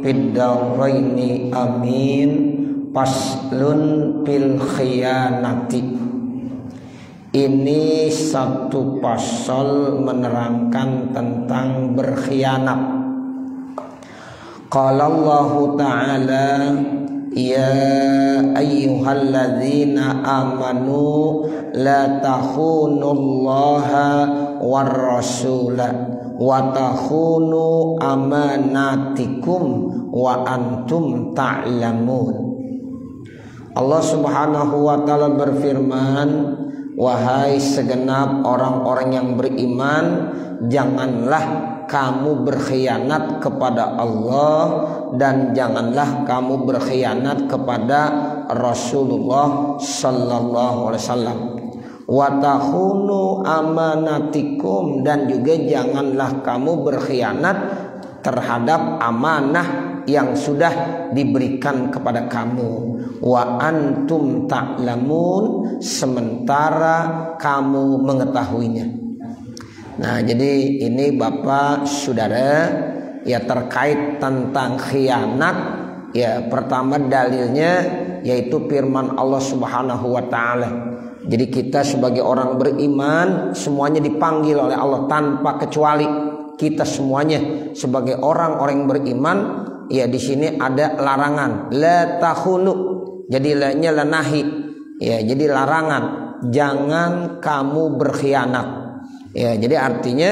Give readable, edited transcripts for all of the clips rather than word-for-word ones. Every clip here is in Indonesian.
Fiddaraini amin. Faslun fil khiyanati. Ini satu pasal menerangkan tentang berkhianat. Qala Allah Ta'ala, ya ayyuhalladzina amanu la takhunullaha war rasula wa takhunu amanatikum wa antum ta'lamun. Allah Subhanahu wa taala berfirman, wahai segenap orang-orang yang beriman, janganlah kamu berkhianat kepada Allah dan janganlah kamu berkhianat kepada Rasulullah sallallahu alaihi wasallam. Wa takhunu amanatikum, dan juga janganlah kamu berkhianat terhadap amanah yang sudah diberikan kepada kamu. Wa antum ta'lamun, sementara kamu mengetahuinya. Nah, jadi ini Bapak Saudara ya terkait tentang khianat. Ya, pertama dalilnya yaitu firman Allah Subhanahu wa taala. Jadi kita sebagai orang beriman semuanya dipanggil oleh Allah tanpa kecuali. Kita semuanya sebagai orang-orang yang beriman, ya di sini ada larangan, la takhunu. Jadi la-nya la nahi. Ya, jadi larangan, jangan kamu berkhianat. Ya, jadi artinya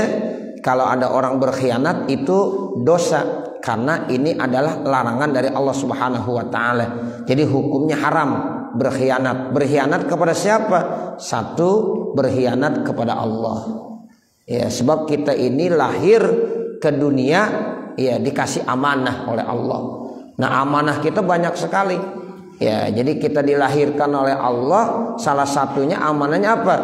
kalau ada orang berkhianat itu dosa, karena ini adalah larangan dari Allah Subhanahu wa taala. Jadi hukumnya haram berkhianat. Berkhianat kepada siapa? Satu, berkhianat kepada Allah. Ya, sebab kita ini lahir ke dunia ya dikasih amanah oleh Allah. Nah, amanah kita banyak sekali. Ya, jadi kita dilahirkan oleh Allah, salah satunya amanahnya apa?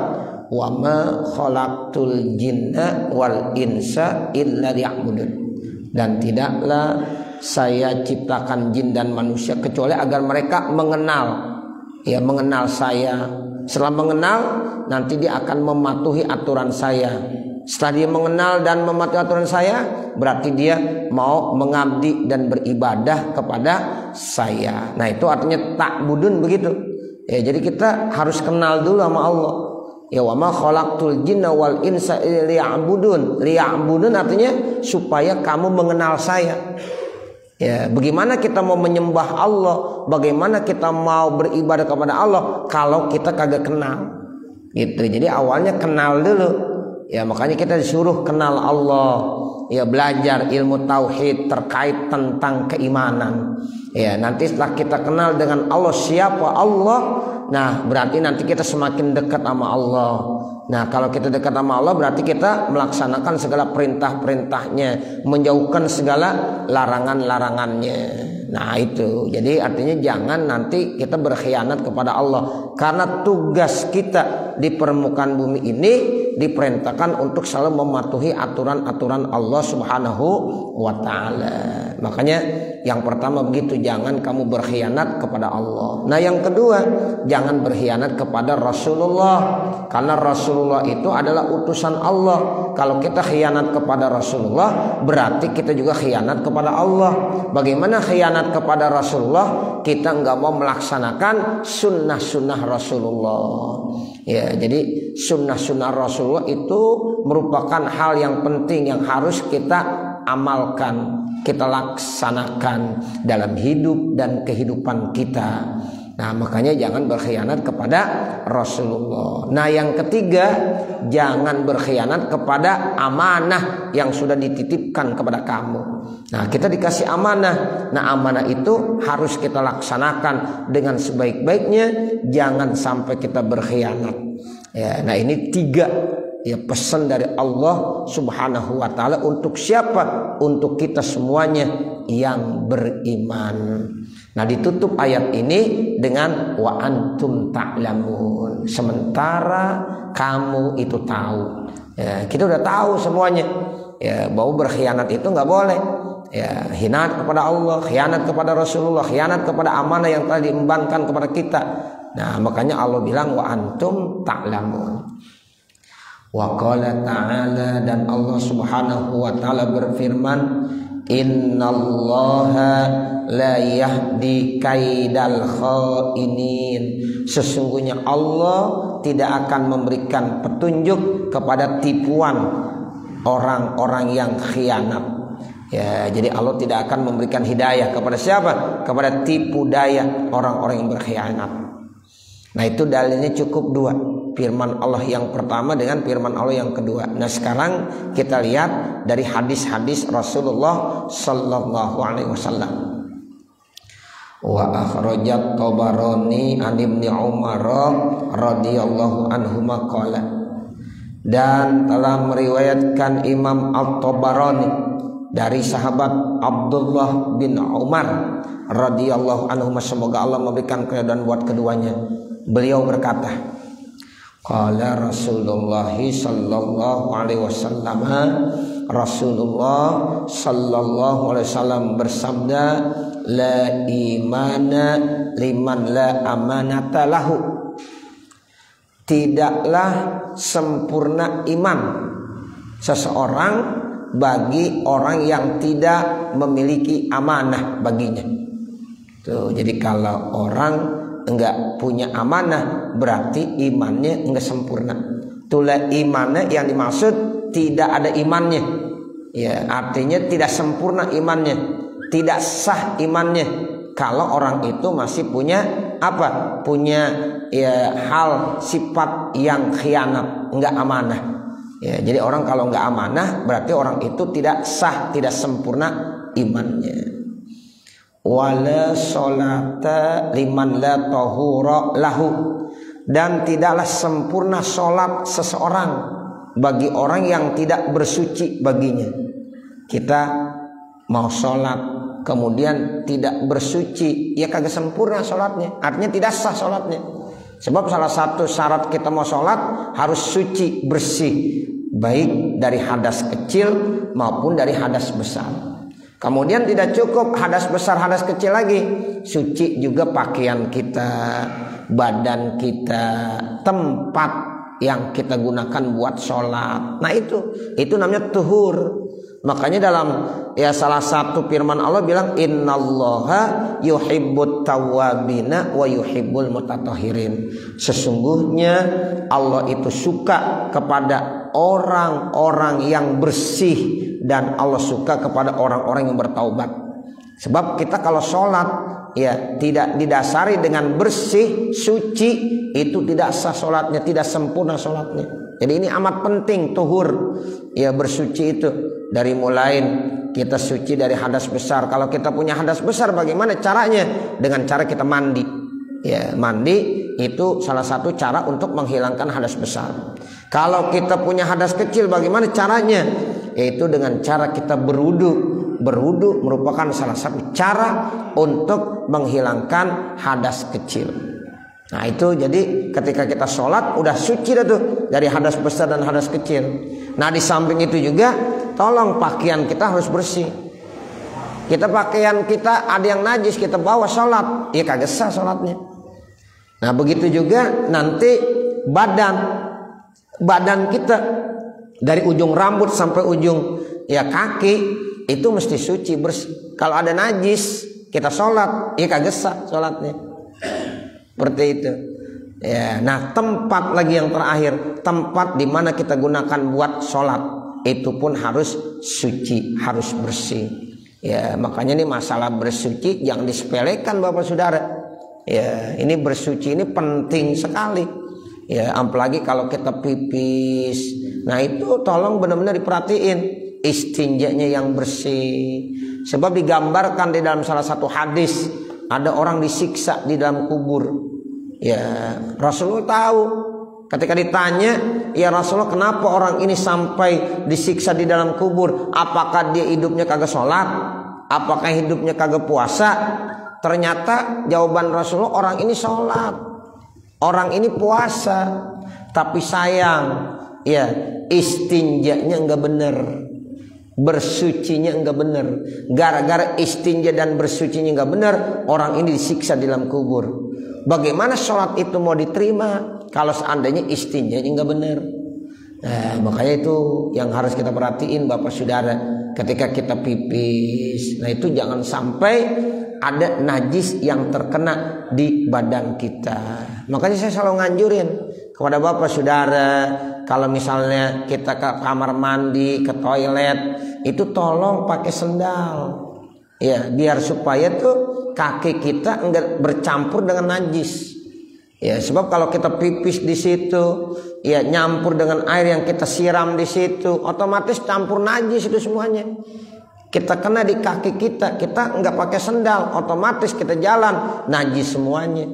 Wa ma khalaqtul jinna wal insa illa liya'budun. Dan tidaklah saya ciptakan jin dan manusia kecuali agar mereka mengenal. Ya, mengenal saya. Setelah mengenal, nanti dia akan mematuhi aturan saya. Setelah dia mengenal dan mematuhi aturan saya, berarti dia mau mengabdi dan beribadah kepada saya. Nah, itu artinya ta'budun begitu. Ya, jadi kita harus kenal dulu sama Allah. Ya, wa ma khalaqtul jinna wal insa illa liya'budun. Liya'budun artinya supaya kamu mengenal saya. Ya, bagaimana kita mau menyembah Allah, bagaimana kita mau beribadah kepada Allah kalau kita kagak kenal. Gitu. Jadi awalnya kenal dulu. Ya, makanya kita disuruh kenal Allah. Ya, belajar ilmu tauhid terkait tentang keimanan. Ya, nanti setelah kita kenal dengan Allah, siapa Allah, nah berarti nanti kita semakin dekat sama Allah. Nah, kalau kita dekat sama Allah berarti kita melaksanakan segala perintah-perintahnya, menjauhkan segala larangan-larangannya. Nah, itu. Jadi artinya jangan nanti kita berkhianat kepada Allah. Karena tugas kita di permukaan bumi ini diperintahkan untuk selalu mematuhi aturan-aturan Allah Subhanahu wa taala. Makanya yang pertama begitu, jangan kamu berkhianat kepada Allah. Nah, yang kedua, jangan berkhianat kepada Rasulullah. Karena Rasulullah itu adalah utusan Allah. Kalau kita khianat kepada Rasulullah, berarti kita juga khianat kepada Allah. Bagaimana khianat kepada Rasulullah? Kita enggak mau melaksanakan sunnah-sunnah Rasulullah. Ya, jadi sunnah-sunnah Rasulullah itu merupakan hal yang penting yang harus kita amalkan, kita laksanakan dalam hidup dan kehidupan kita. Nah, makanya jangan berkhianat kepada Rasulullah. Nah, yang ketiga, jangan berkhianat kepada amanah yang sudah dititipkan kepada kamu. Nah, kita dikasih amanah. Nah, amanah itu harus kita laksanakan dengan sebaik-baiknya. Jangan sampai kita berkhianat. Ya, nah ini tiga ya pesan dari Allah Subhanahu wa taala untuk siapa? Untuk kita semuanya yang beriman. Nah, ditutup ayat ini dengan wa antum ta'lamun. Sementara kamu itu tahu. Ya, kita udah tahu semuanya. Ya, bahwa berkhianat itu nggak boleh. Ya, khianat kepada Allah, khianat kepada Rasulullah, khianat kepada amanah yang telah diembankan kepada kita. Nah, makanya Allah bilang wa antum ta'lamun. Wa qala ta'ala, dan Allah Subhanahu wa taala berfirman, Innallaha la yahdi kaidal khainin. Sesungguhnya Allah tidak akan memberikan petunjuk kepada tipuan orang-orang yang khianat. Ya, jadi Allah tidak akan memberikan hidayah kepada siapa? Kepada tipu daya orang-orang yang berkhianat. Nah, itu dalilnya cukup dua, firman Allah yang pertama dengan firman Allah yang kedua. Nah, sekarang kita lihat dari hadis-hadis Rasulullah sallallahu alaihi wasallam. Wa akhrajat Tabarani an Ibnu Umar radhiyallahu anhuma qala. Dan telah meriwayatkan Imam At-Tabarani dari sahabat Abdullah bin Umar radhiyallahu anhu, semoga Allah memberikan keridhaan buat keduanya. Beliau berkata, qala Rasulullah sallallahu alaihi wasallam, Rasulullah sallallahu alaihi wasallam bersabda, la imana liman la amanata lahu. Tidaklah sempurna iman seseorang bagi orang yang tidak memiliki amanah baginya. Tuh, jadi kalau orang enggak punya amanah berarti imannya enggak sempurna. Itulah imannya yang dimaksud tidak ada imannya. Ya, artinya tidak sempurna imannya, tidak sah imannya. Kalau orang itu masih punya apa? Punya ya hal sifat yang khianat, enggak amanah. Ya, jadi orang kalau nggak amanah berarti orang itu tidak sah, tidak sempurna imannya. Wala sholata liman la tahura lahu. Dan tidaklah sempurna sholat seseorang bagi orang yang tidak bersuci baginya. Kita mau sholat kemudian tidak bersuci, ya kagak sempurna sholatnya. Artinya tidak sah sholatnya. Sebab salah satu syarat kita mau sholat harus suci, bersih, baik dari hadas kecil maupun dari hadas besar. Kemudian tidak cukup hadas besar, hadas kecil lagi, suci juga pakaian kita, badan kita, tempat yang kita gunakan buat sholat. Nah itu namanya tuhur. Makanya dalam ya salah satu firman Allah bilang, innallaha yuhibbut tawwabina wa yuhibbul mutatahhirin. Sesungguhnya Allah itu suka kepada orang-orang yang bersih dan Allah suka kepada orang-orang yang bertaubat. Sebab kita kalau sholat ya tidak didasari dengan bersih, suci, itu tidak sah sholatnya, tidak sempurna sholatnya. Jadi ini amat penting tuhur, ya bersuci itu. Dari mulai kita suci dari hadas besar. Kalau kita punya hadas besar bagaimana caranya? Dengan cara kita mandi. Ya, mandi itu salah satu cara untuk menghilangkan hadas besar. Kalau kita punya hadas kecil bagaimana caranya? Yaitu dengan cara kita berwudu. Berwudu merupakan salah satu cara untuk menghilangkan hadas kecil. Nah itu jadi ketika kita sholat udah suci dah tuh dari hadas besar dan hadas kecil. Nah di samping itu juga tolong pakaian kita harus bersih. Kita pakaian kita ada yang najis kita bawa sholat, ya kagak sah sholatnya. Nah begitu juga nanti badan kita dari ujung rambut sampai ujung ya kaki itu mesti suci bersih. Kalau ada najis kita sholat, ya kagak sah sholatnya. Seperti itu. Ya, nah tempat lagi yang terakhir, tempat di mana kita gunakan buat sholat itu pun harus suci, harus bersih. Ya, makanya ini masalah bersuci jangan disepelekan Bapak Saudara. Ya, ini bersuci ini penting sekali. Ya, apalagi kalau kita pipis. Nah itu tolong benar-benar diperhatiin istinjanya yang bersih. Sebab digambarkan di dalam salah satu hadis ada orang disiksa di dalam kubur. Ya, Rasulullah tahu. Ketika ditanya, ya Rasulullah kenapa orang ini sampai disiksa di dalam kubur? Apakah dia hidupnya kagak sholat? Apakah hidupnya kagak puasa? Ternyata jawaban Rasulullah, orang ini sholat, orang ini puasa, tapi sayang, ya istinjanya enggak benar, bersucinya enggak benar. Gara-gara istinja dan bersucinya enggak benar, orang ini disiksa di dalam kubur. Bagaimana sholat itu mau diterima kalau seandainya istinjanya enggak benar? Nah, makanya itu yang harus kita perhatiin Bapak Saudara. ketika kita pipis. Nah itu jangan sampai ada najis yang terkena di badan kita. Makanya saya selalu nganjurin kepada Bapak Saudara, kalau misalnya kita ke kamar mandi, ke toilet, itu tolong pakai sendal. Ya, biar supaya tuh kaki kita enggak bercampur dengan najis. Ya, sebab kalau kita pipis di situ, ya nyampur dengan air yang kita siram di situ, otomatis campur najis itu semuanya. Kita kena di kaki kita enggak pakai sendal, otomatis kita jalan najis semuanya.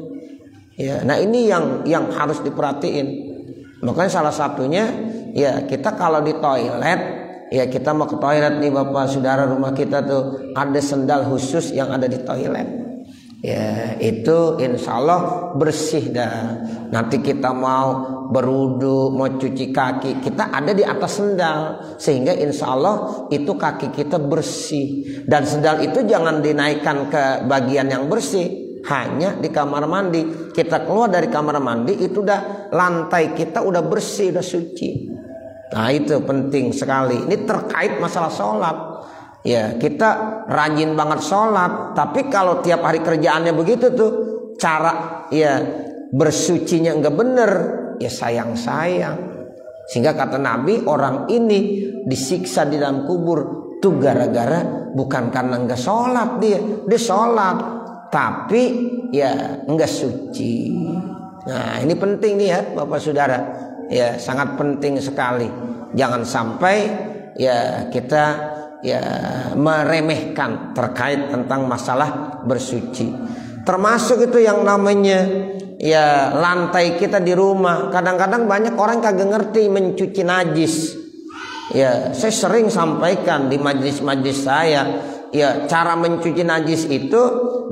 Ya, nah ini yang harus diperhatiin. Makanya salah satunya, ya kita kalau di toilet, ya kita mau ke toilet nih Bapak Saudara, rumah kita tuh ada sendal khusus yang ada di toilet. Ya itu insya Allah bersih dah. Nanti kita mau berwudu, mau cuci kaki, kita ada di atas sendal, sehingga insya Allah itu kaki kita bersih. Dan sendal itu jangan dinaikkan ke bagian yang bersih, hanya di kamar mandi. Kita keluar dari kamar mandi itu udah lantai kita udah bersih, udah suci. Nah itu penting sekali. Ini terkait masalah sholat. Ya kita rajin banget sholat, tapi kalau tiap hari kerjaannya begitu tuh, cara ya bersucinya enggak bener, ya sayang. Sehingga kata Nabi, orang ini disiksa di dalam kubur tuh gara-gara bukan karena enggak sholat, dia sholat tapi ya enggak suci. Nah ini penting nih ya Bapak Saudara, ya sangat penting sekali. Jangan sampai ya kita ya meremehkan terkait tentang masalah bersuci. Termasuk itu yang namanya ya lantai kita di rumah. Kadang-kadang banyak orang kagak ngerti mencuci najis. Ya saya sering sampaikan di majlis-majlis saya, ya cara mencuci najis itu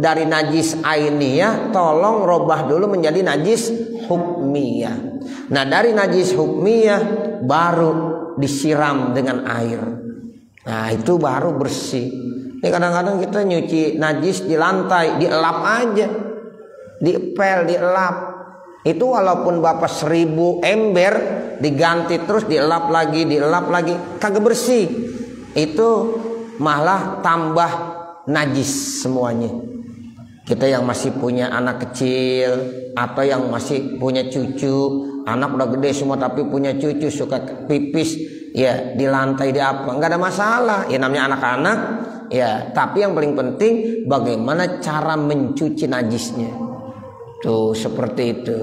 dari najis ainiyah tolong robah dulu menjadi najis hukmiyah. Nah dari najis hukmiyah baru disiram dengan air. Nah itu baru bersih. Ini kadang-kadang kita nyuci najis di lantai, dielap aja, diepel, dielap. Itu walaupun Bapak 1000 ember diganti terus dielap lagi, kagak bersih. Itu malah tambah najis semuanya. Kita yang masih punya anak kecil atau yang masih punya cucu, anak udah gede semua tapi punya cucu suka pipis ya di lantai di apa, nggak ada masalah, ya namanya anak-anak ya. Tapi yang paling penting bagaimana cara mencuci najisnya tuh seperti itu.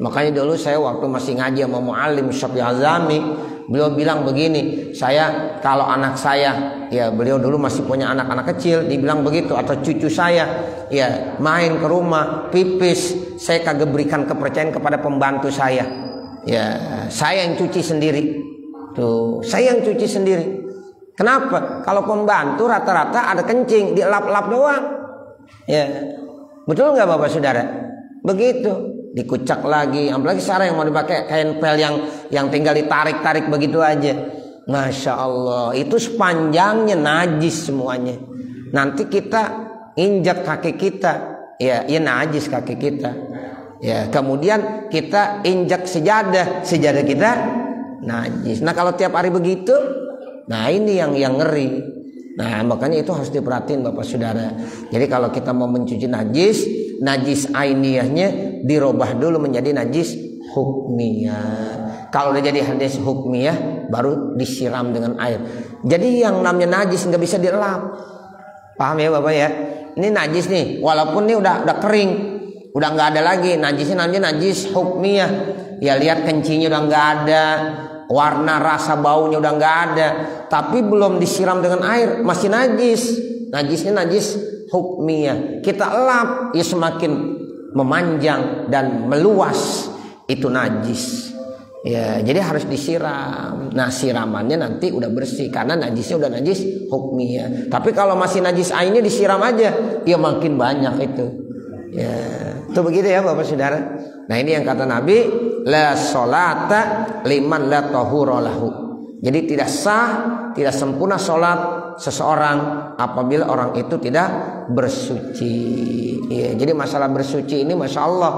Makanya dulu saya waktu masih ngaji sama Mu'allim Syafi'i Azami, beliau bilang begini, saya kalau anak saya ya beliau dulu masih punya anak-anak kecil, dibilang begitu, atau cucu saya ya main ke rumah pipis, saya kagak berikan kepercayaan kepada pembantu saya, ya saya yang cuci sendiri. Tuh, saya yang cuci sendiri. Kenapa? Kalau pembantu rata-rata ada kencing, dielap-elap doang. Ya, betul nggak Bapak Saudara? Begitu, dikucak lagi. Apalagi sekarang yang mau dipakai kain pel yang tinggal ditarik-tarik begitu aja. Masya Allah, itu sepanjangnya najis semuanya. Nanti kita injak kaki kita, ya najis kaki kita. Ya, kemudian kita injak sejadah kita najis. Nah kalau tiap hari begitu, nah ini yang ngeri. Nah makanya itu harus diperhatiin Bapak Saudara. Jadi kalau kita mau mencuci najis ainiyahnya dirubah dulu menjadi najis hukmiyah. Kalau udah jadi najis hukmiyah baru disiram dengan air. Jadi yang namanya najis nggak bisa dielap. Paham ya Bapak ya? Ini najis nih, walaupun ini udah kering, udah nggak ada lagi, najisnya namanya najis hukmiyah. Ya lihat kencingnya udah nggak ada, warna rasa baunya udah nggak ada, tapi belum disiram dengan air, masih najis. Najisnya najis hukmiyah. Kita elap, ya semakin memanjang dan meluas itu najis. Ya, jadi harus disiram. Nah, siramannya nanti udah bersih karena najisnya udah najis hukmiyah. Tapi kalau masih najis ainnya disiram aja, ya makin banyak itu. Ya, itu begitu ya Bapak Saudara. Nah, ini yang kata Nabi, la sholata liman la tahura lahu. Jadi tidak sah, tidak sempurna sholat seseorang apabila orang itu tidak bersuci. Ya, jadi masalah bersuci ini masya Allah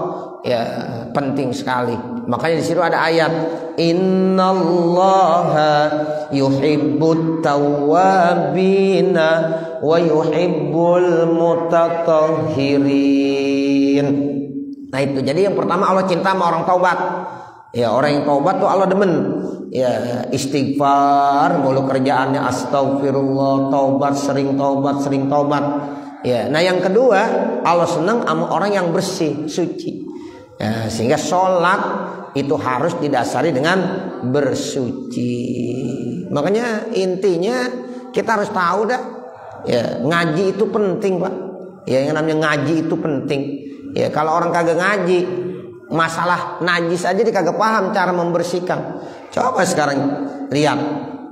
ya penting sekali. Makanya di situ ada ayat innallaha yuhibbut tawwabina wa yuhibbul mutatahhirin. Nah itu jadi yang pertama Allah cinta sama orang taubat. Ya orang yang taubat tuh Allah demen. Ya istighfar mulu kerjaannya, astagfirullah, taubat, sering taubat. Ya, nah yang kedua Allah senang sama orang yang bersih, suci. Ya, sehingga sholat itu harus didasari dengan bersuci. Makanya intinya kita harus tahu dah. Ya, ngaji itu penting, Pak. Ya, yang namanya ngaji itu penting. Ya, kalau orang kagak ngaji, masalah najis aja dia kagak paham cara membersihkan. Coba sekarang lihat,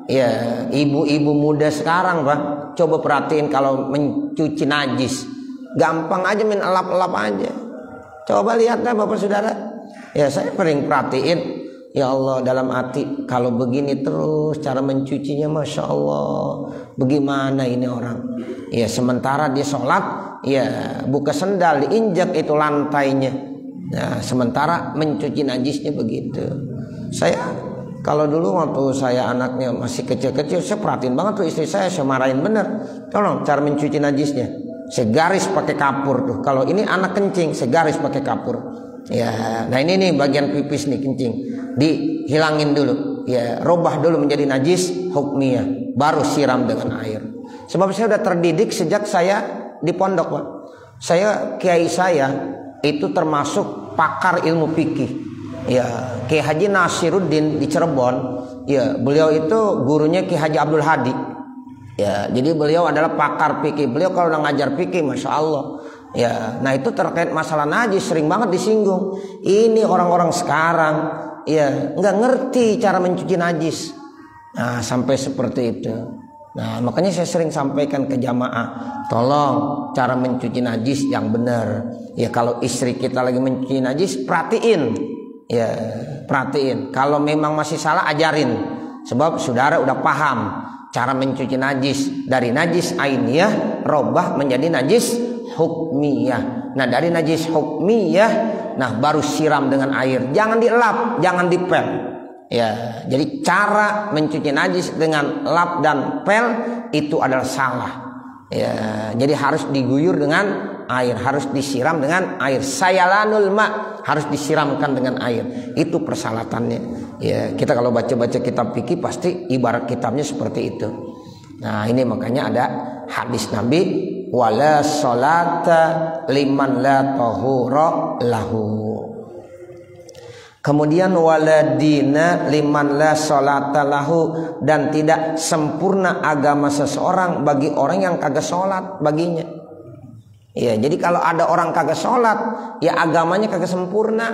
ya ibu-ibu muda sekarang, Pak. Coba perhatiin kalau mencuci najis, gampang aja main elap-elap aja. Coba lihat dah Bapak Saudara. Ya saya sering perhatiin, ya Allah dalam hati kalau begini terus cara mencucinya, masya Allah. Bagaimana ini orang? Ya sementara dia sholat, ya buka sendal diinjak itu lantainya. Nah sementara mencuci najisnya begitu. Saya kalau dulu waktu saya anaknya masih kecil-kecil, saya perhatiin banget tuh istri saya marahin bener. Tolong cara mencuci najisnya, saya garis pakai kapur tuh. Kalau ini anak kencing, saya garis pakai kapur. Ya, nah ini nih bagian pipis nih kencing, dihilangin dulu. Ya, robah dulu menjadi najis hukmiyah, baru siram dengan air. Sebab saya udah terdidik sejak saya di pondok, Pak. Kiai saya itu termasuk pakar ilmu fikih. Ya, Kiai Haji Nasiruddin di Cirebon. Ya, beliau itu gurunya Kiai Haji Abdul Hadi. Ya, jadi beliau adalah pakar fikih. Beliau kalau udah ngajar fikih, masya Allah. Ya, nah itu terkait masalah najis sering banget disinggung. Ini orang-orang sekarang, ya nggak ngerti cara mencuci najis. Nah, sampai seperti itu. Nah, makanya saya sering sampaikan ke jamaah, tolong cara mencuci najis yang benar. Ya, kalau istri kita lagi mencuci najis, perhatiin. Ya, perhatiin. Kalau memang masih salah, ajarin. Sebab saudara udah paham cara mencuci najis dari najis ainiyah robah menjadi najis hukmiyah. Nah, dari najis hukmiyah, nah baru siram dengan air. Jangan dielap, jangan dipel. Ya, jadi cara mencuci najis dengan lap dan pel itu adalah salah. Ya, jadi harus diguyur dengan air, harus disiram dengan air. Sayalanul ma, harus disiramkan dengan air. Itu persyaratannya. Ya, kita kalau baca-baca kitab fikih pasti ibarat kitabnya seperti itu. Nah, ini makanya ada hadis Nabi, wala sholata liman la tahura lahu. Kemudian wala dina liman la sholata lahu, dan tidak sempurna agama seseorang bagi orang yang kagak sholat baginya. Ya, jadi kalau ada orang kagak sholat, ya agamanya kagak sempurna.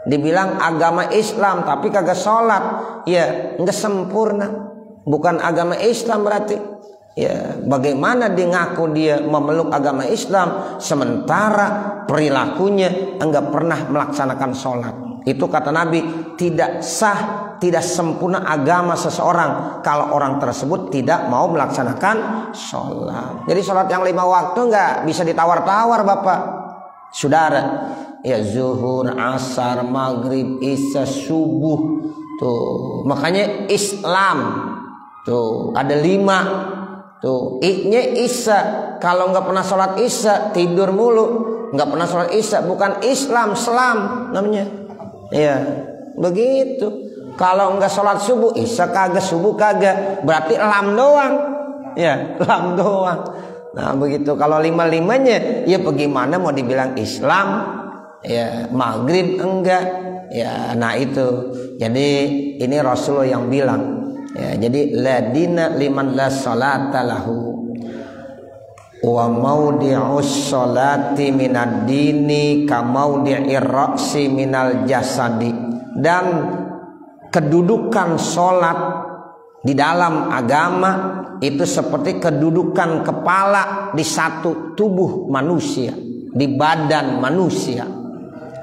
Dibilang agama Islam tapi kagak sholat, ya nggak sempurna. Bukan agama Islam berarti. Ya, bagaimana dia ngaku dia memeluk agama Islam sementara perilakunya enggak pernah melaksanakan sholat. Itu kata Nabi, tidak sah, tidak sempurna agama seseorang kalau orang tersebut tidak mau melaksanakan sholat. Jadi sholat yang 5 waktu enggak bisa ditawar-tawar Bapak Saudara. Ya, zuhur, asar, maghrib, isya, subuh. Tuh, makanya Islam tuh ada 5. Tuh, I-nya isya. Kalau nggak pernah sholat isya, tidur mulu, nggak pernah sholat isya, bukan Islam, selam namanya. Ya, begitu. Kalau nggak sholat subuh, isya kagak, subuh kagak, berarti lam doang. Ya, lam doang. Nah, begitu. Kalau 5-5-nya, ya bagaimana mau dibilang Islam? Ya, maghrib enggak. Ya, nah itu. Jadi ini Rasulullah yang bilang. Ya, jadi ladina liman la salata lahu wa maudi'us salati minad dini ka maudi'ir ra'si minal jasadi. Dan kedudukan salat di dalam agama itu seperti kedudukan kepala di satu tubuh manusia, di badan manusia.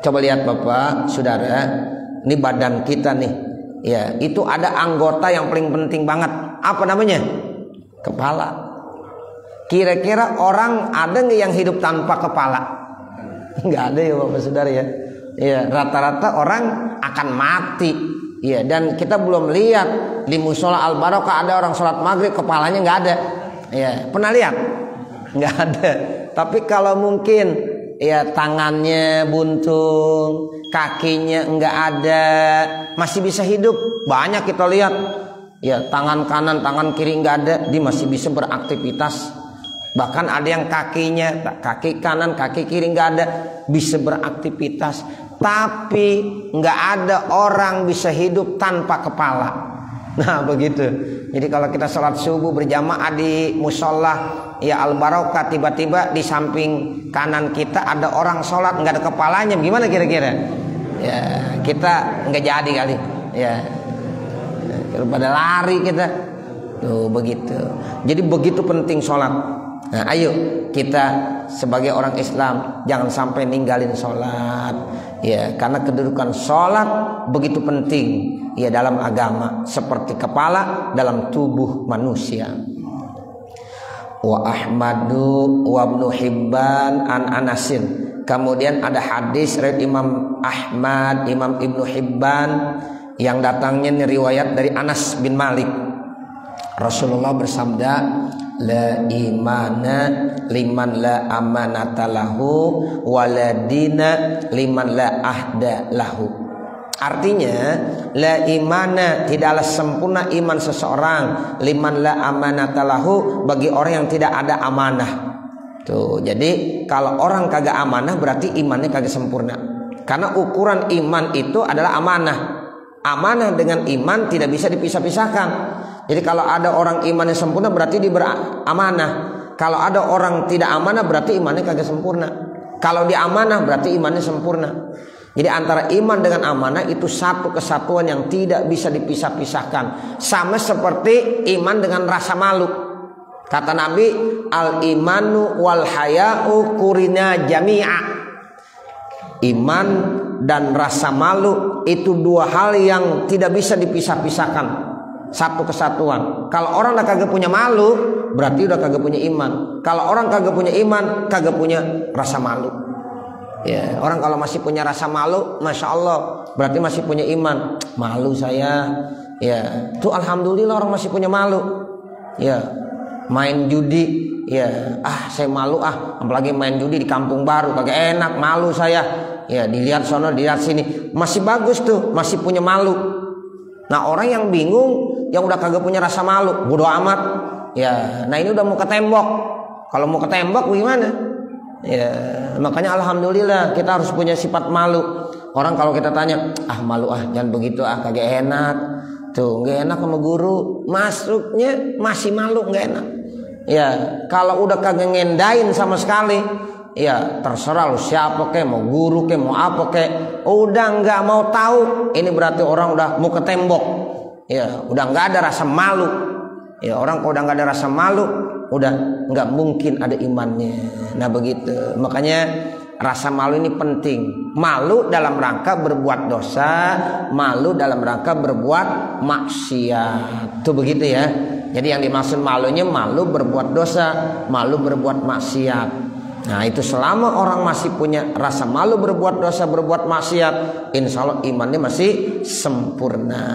Coba lihat Bapak Saudara, ini badan kita nih. Ya, itu ada anggota yang paling penting banget. Apa namanya? Kepala. Kira-kira orang ada nggak yang hidup tanpa kepala? Nggak ada ya Bapak Saudara ya. Ya, rata-rata orang akan mati. Ya, dan kita belum lihat di musola Al Barokah ada orang sholat maghrib kepalanya nggak ada. Ya, pernah lihat? Nggak ada. Tapi kalau mungkin ya tangannya buntung, kakinya nggak ada, masih bisa hidup. Banyak kita lihat. Ya, tangan kanan, tangan kiri nggak ada, dia masih bisa beraktivitas. Bahkan ada yang kakinya, kaki kanan, kaki kiri nggak ada, bisa beraktivitas. Tapi nggak ada orang bisa hidup tanpa kepala. Nah begitu. Jadi kalau kita sholat subuh berjamaah di musola ya Al Barokah, tiba-tiba di samping kanan kita ada orang sholat nggak ada kepalanya, gimana kira-kira? Ya kita nggak jadi kali. Ya pada lari kita. Tuh begitu. Jadi begitu penting sholat. Nah, ayo kita sebagai orang Islam jangan sampai ninggalin sholat, ya, karena kedudukan sholat begitu penting, ya, dalam agama seperti kepala dalam tubuh manusia. Wa Ahmadu wa Ibnu Hibban an Anasin. Kemudian ada hadis riwayat Imam Ahmad, Imam Ibnu Hibban yang datangnya riwayat dari Anas bin Malik. Rasulullah bersabda, la imana liman la amanata lahu waladina liman la ahda lahu. Artinya la imana, tidaklah sempurna iman seseorang, liman la amanata lahu, bagi orang yang tidak ada amanah. Tuh, jadi kalau orang kagak amanah berarti imannya kagak sempurna. Karena ukuran iman itu adalah amanah. Amanah dengan iman tidak bisa dipisah-pisahkan. Jadi kalau ada orang imannya sempurna berarti dia beramanah. Kalau ada orang tidak amanah berarti imannya kagak sempurna. Kalau dia amanah berarti imannya sempurna. Jadi antara iman dengan amanah itu satu kesatuan yang tidak bisa dipisah-pisahkan. Sama seperti iman dengan rasa malu. Kata Nabi, al imanu wal haya'u kurina jami'a. Iman dan rasa malu itu dua hal yang tidak bisa dipisah-pisahkan. Satu kesatuan. Kalau orang udah kagak punya malu, berarti udah kagak punya iman. Kalau orang kagak punya iman, kagak punya rasa malu. Ya, orang kalau masih punya rasa malu, masya Allah, berarti masih punya iman. Malu saya, ya, tuh alhamdulillah orang masih punya malu. Ya, main judi, ya, saya malu apalagi main judi di kampung baru, kagak enak, malu saya. Ya, dilihat sono, dilihat sini, masih bagus tuh, masih punya malu. Nah orang yang bingung, yang udah kagak punya rasa malu, bodo amat. Ya, nah ini udah mau ke tembok. Kalau mau ke tembok gimana? Ya, makanya alhamdulillah kita harus punya sifat malu. Orang kalau kita tanya, malu jangan begitu kagak enak. Tuh, nggak enak sama guru, masuknya masih malu, nggak enak. Ya, kalau udah kagak ngendain sama sekali, ya terserah lu siapa kek, mau guru kek, mau apa kek, udah nggak mau tahu, ini berarti orang udah mau ke tembok. Ya, udah nggak ada rasa malu. Ya, orang kalau udah nggak ada rasa malu, udah nggak mungkin ada imannya. Nah begitu. Makanya rasa malu ini penting. Malu dalam rangka berbuat dosa, malu dalam rangka berbuat maksiat. Tuh begitu ya. Jadi yang dimaksud malunya malu berbuat dosa, malu berbuat maksiat. Nah itu selama orang masih punya rasa malu berbuat dosa, berbuat maksiat, insya Allah imannya masih sempurna.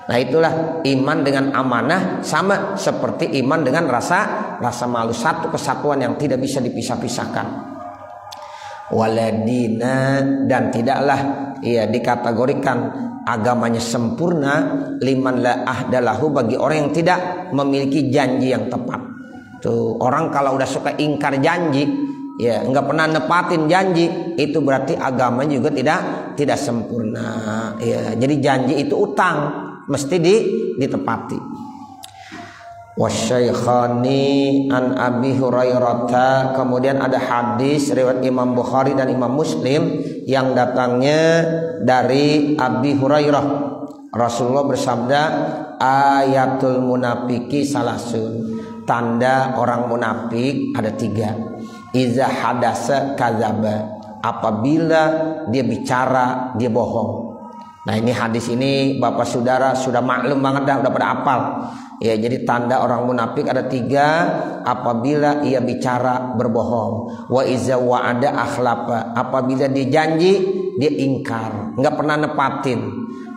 Nah itulah iman dengan amanah sama seperti iman dengan rasa malu, satu kesatuan yang tidak bisa dipisah-pisahkan. Waladina, dan tidaklah dikategorikan agamanya sempurna liman la ahdalahu, bagi orang yang tidak memiliki janji yang tepat. Tuh, orang kalau udah suka ingkar janji, ya nggak pernah nepatin janji, itu berarti agamanya juga tidak sempurna. Ya, jadi janji itu utang, mesti ditepati. Wasyaikhani an Abi Hurairah. Kemudian ada hadis riwayat Imam Bukhari dan Imam Muslim yang datangnya dari Abi Hurairah. Rasulullah bersabda, ayatul munafiki salasun. Tanda orang munafik ada 3. Iza hadasa kadzaba. Apabila dia bicara, dia bohong. Nah ini hadis ini Bapak Saudara sudah maklum banget dah, udah pada hafal. Ya, jadi tanda orang munafik ada 3. Apabila ia bicara berbohong. Wa iza wa'ada akhlafa. Apabila dia janji dia ingkar, enggak pernah nepatin.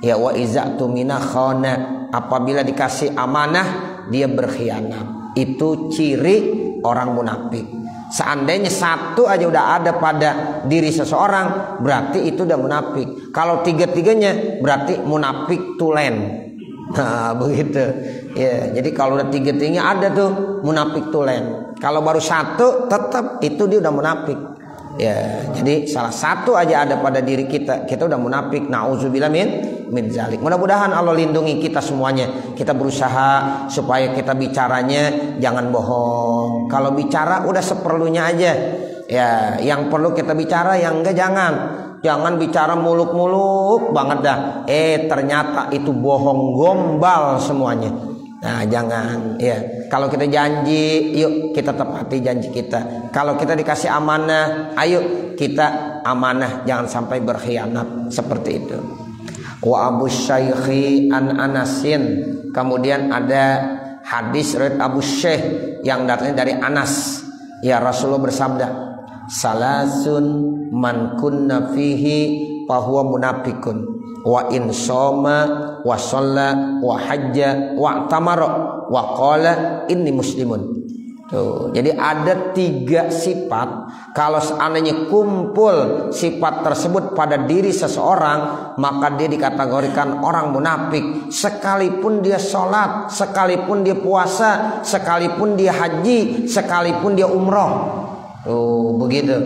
Ya, wa iza tumina khana. Apabila dikasih amanah dia berkhianat. Itu ciri orang munafik. Seandainya satu aja udah ada pada diri seseorang, berarti itu udah munafik. Kalau 3-3-nya berarti munafik tulen. Nah, begitu. Ya, jadi kalau udah 3-3-nya ada tuh munafik tulen. Kalau baru satu tetap itu dia udah munafik. Ya, jadi salah satu aja ada pada diri kita, kita udah munafik. Nauzubillah min zalik. Mudah-mudahan Allah lindungi kita semuanya. Kita berusaha supaya kita bicaranya jangan bohong. Kalau bicara udah seperlunya aja. Ya, yang perlu kita bicara, yang enggak jangan. Jangan bicara muluk-muluk banget dah. Ternyata itu bohong gombal semuanya. Nah, jangan ya. Kalau kita janji, yuk kita tepati janji kita. Kalau kita dikasih amanah, ayo kita amanah, jangan sampai berkhianat seperti itu. Wa Abu Syaikhi an Anasin. Kemudian ada hadis riwayat Abu Syekh yang datangnya dari Anas. Ya, Rasulullah bersabda, salasun man kunna fihi fahuwa munafikun wa in soma wa shalla wa hajja wa tamara wa qala inni muslimun. Tuh, jadi ada 3 sifat. Kalau seandainya kumpul sifat tersebut pada diri seseorang, maka dia dikategorikan orang munafik. Sekalipun dia sholat, sekalipun dia puasa, sekalipun dia haji, sekalipun dia umroh. Tuh, begitu.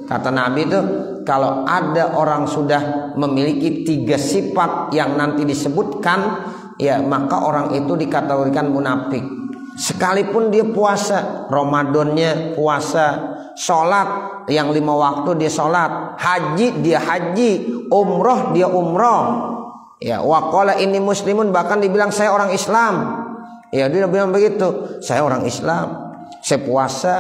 Kata Nabi itu, kalau ada orang sudah memiliki 3 sifat yang nanti disebutkan, ya maka orang itu dikategorikan munafik. Sekalipun dia puasa, Ramadannya puasa, sholat yang 5 waktu dia sholat, haji dia haji, umroh dia umroh. Ya, waqala ini muslimun, bahkan dibilang saya orang Islam. Ya, dia bilang begitu, saya orang Islam, saya puasa,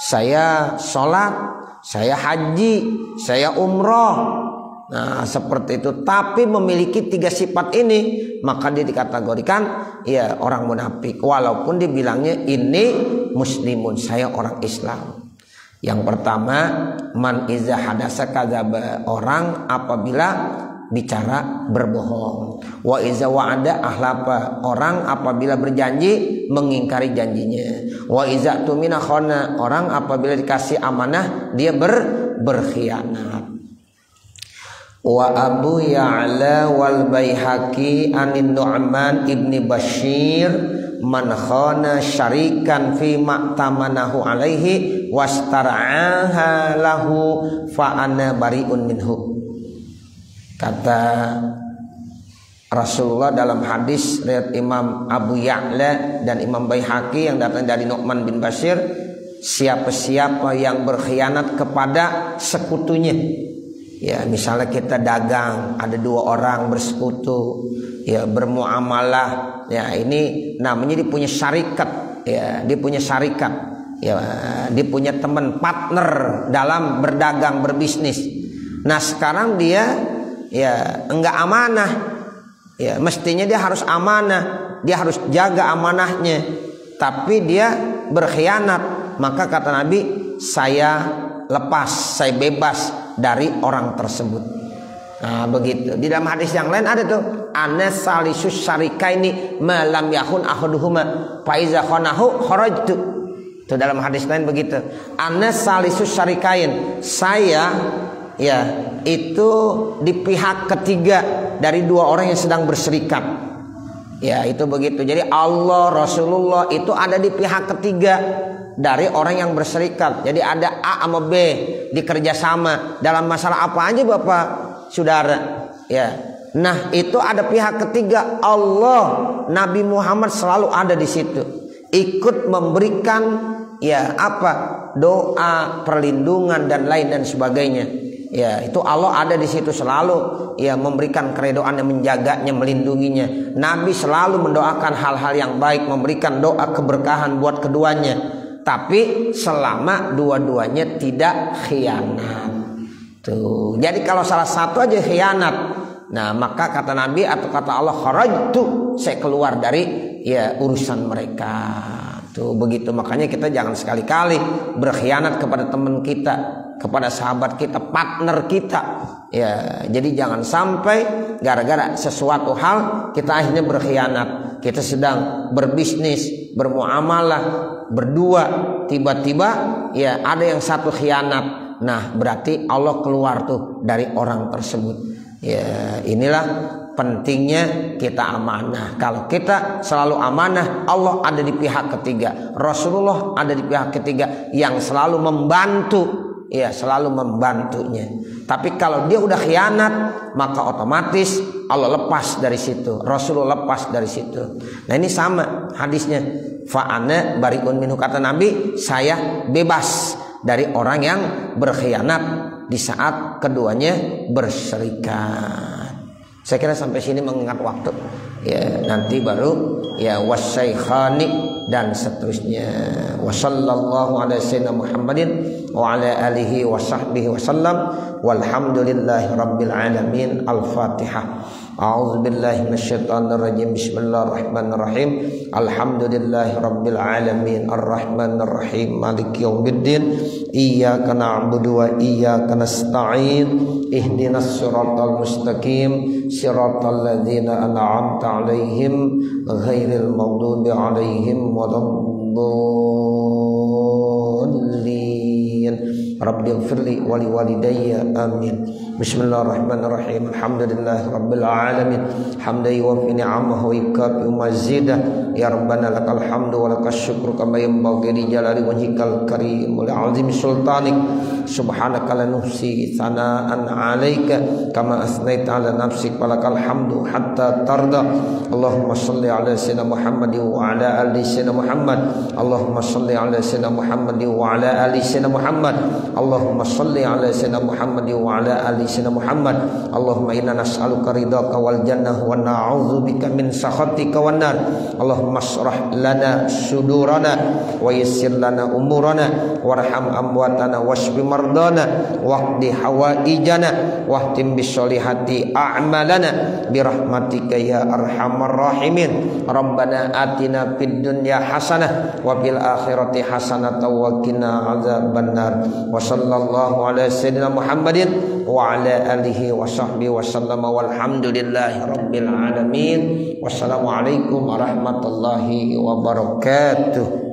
saya sholat, saya haji, saya umroh. Nah, seperti itu. Tapi memiliki 3 sifat ini, maka dia dikategorikan ya orang munafik. Walaupun dibilangnya ini muslimun, saya orang Islam. Yang pertama, man iza hadasa kadzaba, orang apabila bicara berbohong. Wa iza wa'ada ahlafa, orang apabila berjanji mengingkari janjinya. Wa iza tumina khana, orang apabila dikasih amanah dia berkhianat. Wa Abu Ya'la wal Baihaqi anin Nu'man ibni Bashir man khana syarikan fi ma'tamanahu alaihi wastara'aha lahu fa ana bari'un minhu. Kata Rasulullah dalam hadis riwayat Imam Abu Ya'la dan Imam Baihaqi yang datang dari Nu'man bin Bashir, siapa-siapa yang berkhianat kepada sekutunya. Ya, misalnya kita dagang, ada 2 orang bersekutu, ya bermuamalah, ya ini namanya dia punya syarikat, ya dia punya syarikat, ya dia punya teman partner dalam berdagang berbisnis. Nah sekarang dia ya enggak amanah, ya mestinya dia harus amanah, dia harus jaga amanahnya, tapi dia berkhianat, maka kata Nabi, saya lepas, saya bebas dari orang tersebut. Nah begitu. Di dalam hadis yang lain ada tuh, anas salisus syarikaini malam yakun ahaduhuma fa iza khanahu kharajtu. Itu dalam hadis lain begitu. Anas salisus syarikain, saya ya itu di pihak ketiga dari 2 orang yang sedang berserikat. Ya itu begitu. Jadi Allah, Rasulullah itu ada di pihak ketiga dari orang yang berserikat. Jadi ada A sama B dikerjasama dalam masalah apa aja Bapak Saudara. Ya. Nah itu ada pihak ketiga, Allah, Nabi Muhammad selalu ada di situ, ikut memberikan ya apa doa, perlindungan dan lain dan sebagainya. Ya itu Allah ada di situ selalu, ya memberikan keredoan yang menjaganya, melindunginya. Nabi selalu mendoakan hal-hal yang baik, memberikan doa keberkahan buat keduanya. Tapi selama dua-duanya tidak khianat. Tuh. Jadi kalau salah satu aja khianat, nah maka kata Nabi atau kata Allah, kharajtu, saya keluar dari ya urusan mereka. Tuh begitu, makanya kita jangan sekali-kali berkhianat kepada teman kita, kepada sahabat kita, partner kita. Ya, jadi jangan sampai gara-gara sesuatu hal kita akhirnya berkhianat. Kita sedang berbisnis, bermuamalah, berdua, tiba-tiba ya ada yang satu khianat. Nah, berarti Allah keluar tuh dari orang tersebut. Ya, inilah pentingnya kita amanah. Kalau kita selalu amanah, Allah ada di pihak ketiga, Rasulullah ada di pihak ketiga yang selalu membantu, ya selalu membantunya. Tapi kalau dia udah khianat, maka otomatis Allah lepas dari situ, Rasulullah lepas dari situ. Nah ini sama hadisnya, fa'ana bariun minhu, kata Nabi, saya bebas dari orang yang berkhianat di saat keduanya berserikat. Saya kira sampai sini mengingat waktu. Ya, nanti baru ya wasyaikhani dan seterusnya. Wassallallahu ala sayyidina Muhammadin wa ala alihi wa sahbihi wasallam. Walhamdulillahi rabbil alamin. Al-Fatihah. A'udzu billahi minasyaitonir rajim. Bismillahirrahmanirrahim. Alhamdulillahi rabbil alamin. Arrahmanir rahim. Maliki yaumiddin. Iyyaka na'budu wa iyyaka nasta'in. Ihdinas siratal mustaqim. Siratal ladzina an'amta 'alaihim ghairil maghdubi 'alaihim waladdallin. Rabbighfirli wa liwalidayya amin. Bismillahirrahmanirrahim. Alhamdulillahi rabbil alamin. Hamdan yuwaffi ni'amahu wa yukafi mazidah. Ya Rabbana lakal hamdu wa lakas syukru kama yanbaghi li jalali wajhikal karim wa li'azimi sultanik. Subhanaka la nuhsi tsana'an 'alaika kama asnaita 'ala nafsik wa lakal hamdu hatta tarda. Allahumma shalli 'ala sayyidina Muhammad wa 'ala ali sayyidina Muhammad. Allahumma shalli 'ala sayyidina Muhammad wa 'ala ali sayyidina Muhammad. Allahumma shalli 'ala sayyidina Muhammad wa 'ala ali sayyidina Muhammad. Allahumma inna nas'aluka ridhaka wal jannah wa na'udzubika min sakhatika wan nar. Allahumma shrah lana sudurana wa yassir lana umurana warham amwatana washfi mardana waqdi hawaijana wahtim bisolihati a'malana birahmatika ya arhamar rahimin. Rabbana atina fid dunya hasanah wa fil akhirati hasanah wa qina adzabannar. Wa sallallahu ala sayyidina Muhammadin wa ala alihi wa sahbihi wa sallama walhamdulillahi rabbil alamin. Wassalamualaikum warahmatullahi wabarakatuh.